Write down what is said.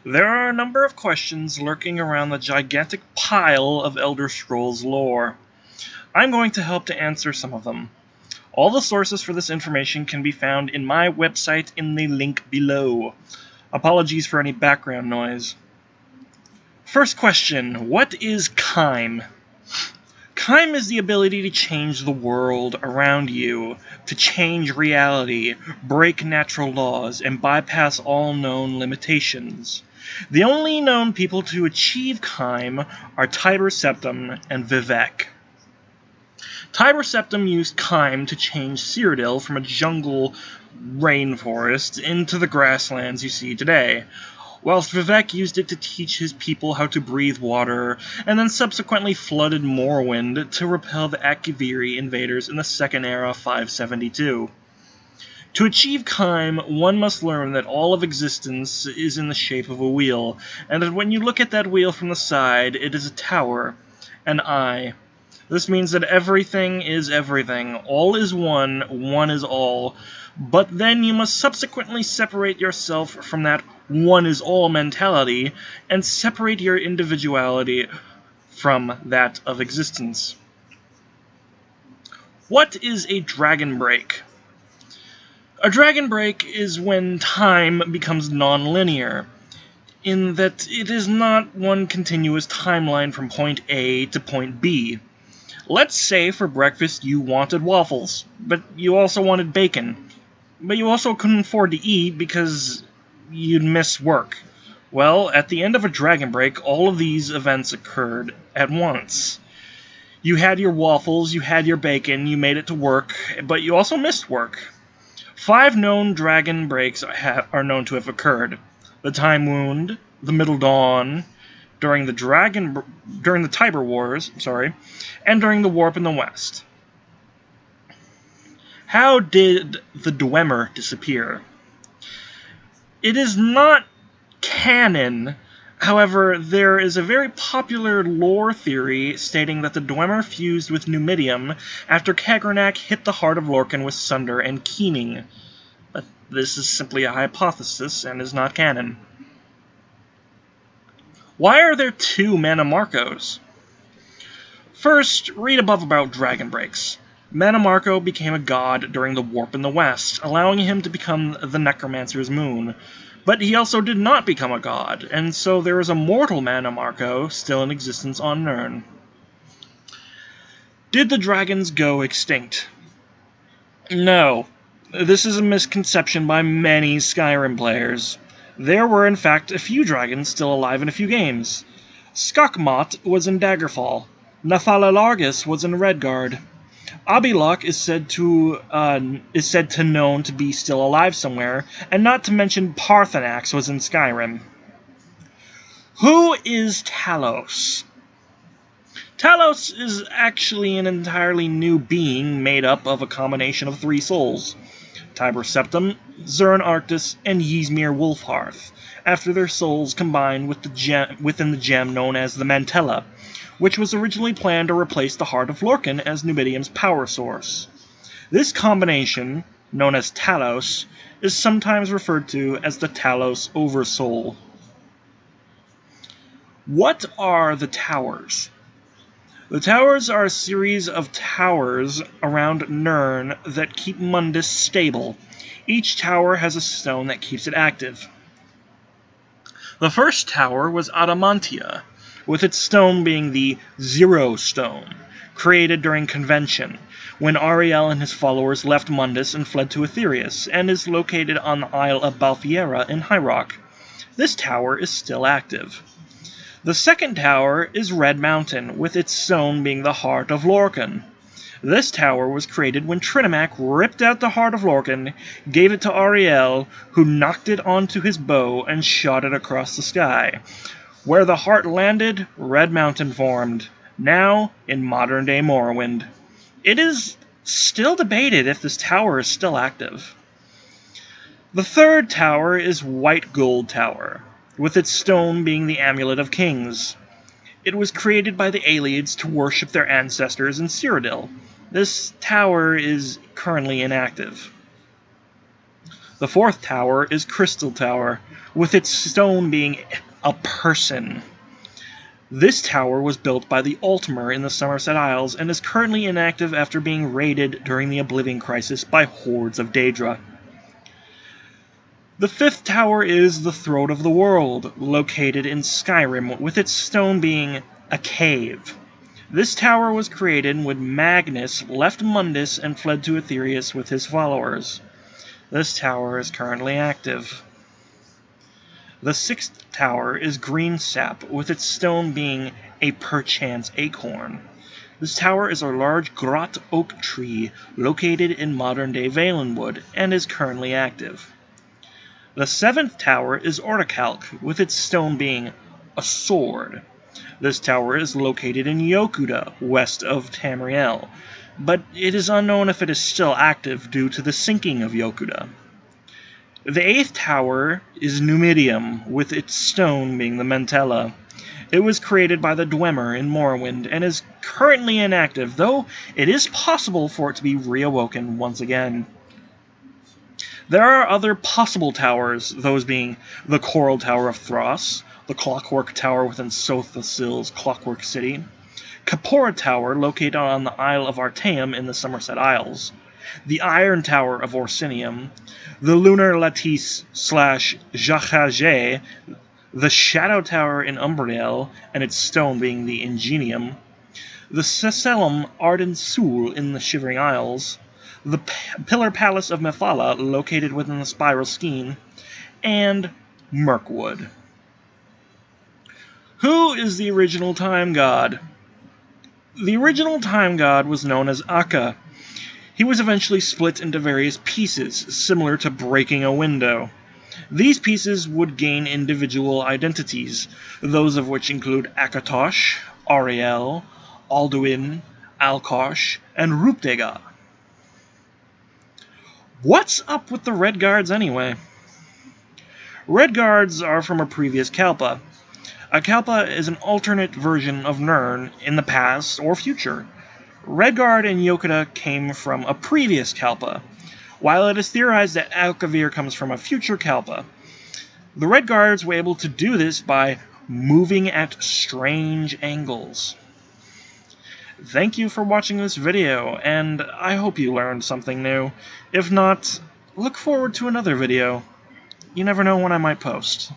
There are a number of questions lurking around the gigantic pile of Elder Scrolls lore. I'm going to help to answer some of them. All the sources for this information can be found in my website in the link below. Apologies for any background noise. First question, what is Kime? Kime is the ability to change the world around you, to change reality, break natural laws, and bypass all known limitations. The only known people to achieve Kime are Tiber Septim and Vivec. Tiber Septim used Kime to change Cyrodiil from a jungle rainforest into the grasslands you see today, whilst Vivec used it to teach his people how to breathe water, and then subsequently flooded Morrowind to repel the Akaviri invaders in the Second Era 572. To achieve Kime, one must learn that all of existence is in the shape of a wheel, and that when you look at that wheel from the side, it is a tower, an eye. This means that everything is everything, all is one is all, but then you must subsequently separate yourself from that one is all mentality, and separate your individuality from that of existence. What is a dragon break? A dragon break is when time becomes non-linear, in that it is not one continuous timeline from point A to point B. Let's say for breakfast you wanted waffles, but you also wanted bacon, but you also couldn't afford to eat because you'd miss work. Well, at the end of a dragon break, all of these events occurred at once. You had your waffles, you had your bacon, you made it to work, but you also missed work. 5 known dragon breaks are known to have occurred. The Time Wound, the Middle Dawn, during the Tiber Wars, and during the Warp in the West. How did the Dwemer disappear? It is not canon, however, there is a very popular lore theory stating that the Dwemer fused with Numidium after Kagrenac hit the heart of Lorkhan with Sunder and Keening. But this is simply a hypothesis and is not canon. Why are there 2 Mannimarcos? First, read above about dragon breaks. Mannimarco became a god during the Warp in the West, allowing him to become the Necromancer's moon. But he also did not become a god, and so there is a mortal Mannimarco still in existence on Nirn. Did the dragons go extinct? No. This is a misconception by many Skyrim players. There were in fact a few dragons still alive in a few games. Skakmat was in Daggerfall. Nathalalargus was in Redguard. Abilok is said to known to be still alive somewhere, and not to mention Parthenax was in Skyrim. Who is Talos? Talos is actually an entirely new being made up of a combination of 3 souls: Tiber Septim, Zern Arctus, and Ysmir Wolfhearth, after their souls combined within the gem known as the Mantella, which was originally planned to replace the Heart of Lorkhan as Numidium's power source. This combination, known as Talos, is sometimes referred to as the Talos Oversoul. What are the Towers? The Towers are a series of towers around Nirn that keep Mundus stable. Each tower has a stone that keeps it active. The first tower was Adamantia, with its stone being the Zero Stone, created during Convention, when Ariel and his followers left Mundus and fled to Aetherius, and is located on the Isle of Balfiera in High Rock. This tower is still active. The second tower is Red Mountain, with its stone being the Heart of Lorkhan. This tower was created when Trinamac ripped out the Heart of Lorkhan, gave it to Ariel, who knocked it onto his bow and shot it across the sky. Where the heart landed, Red Mountain formed, now in modern-day Morrowind. It is still debated if this tower is still active. The third tower is White Gold Tower, with its stone being the Amulet of Kings. It was created by the Ayleids to worship their ancestors in Cyrodiil. This tower is currently inactive. The fourth tower is Crystal Tower, with its stone being a person. This tower was built by the Altmer in the Somerset Isles and is currently inactive after being raided during the Oblivion Crisis by hordes of Daedra. The fifth tower is the Throat of the World, located in Skyrim, with its stone being a cave. This tower was created when Magnus left Mundus and fled to Aetherius with his followers. This tower is currently active. The sixth tower is Green Sap, with its stone being a perchance acorn. This tower is a large grot oak tree located in modern-day Valenwood and is currently active. The seventh tower is Orichalc, with its stone being a sword. This tower is located in Yokuda, west of Tamriel, but it is unknown if it is still active due to the sinking of Yokuda. The eighth tower is Numidium, with its stone being the Mentella. It was created by the Dwemer in Morrowind and is currently inactive, though it is possible for it to be reawoken once again. There are other possible towers, those being the Coral Tower of Thros, the Clockwork Tower within Sothasil's Clockwork City, Kapora Tower, located on the Isle of Artaeum in the Somerset Isles, the Iron Tower of Orsinium, the Lunar Lattice / Jachage, the Shadow Tower in Umbriel, and its stone being the Ingenium, the Cecellum Arden Sul in the Shivering Isles, the Pillar Palace of Mephala, located within the Spiral Skein, and Mirkwood. Who is the original Time God? The original Time God was known as Akka. He was eventually split into various pieces, similar to breaking a window. These pieces would gain individual identities, those of which include Akatosh, Ariel, Alduin, Alkosh, and Ruptega. What's up with the Red Guards anyway? Red Guards are from a previous Kalpa. A Kalpa is an alternate version of Nirn in the past or future. Redguard and Yokuda came from a previous Kalpa, while it is theorized that Alkavir comes from a future Kalpa. The Red Guards were able to do this by moving at strange angles. Thank you for watching this video, and I hope you learned something new. If not, look forward to another video. You never know when I might post.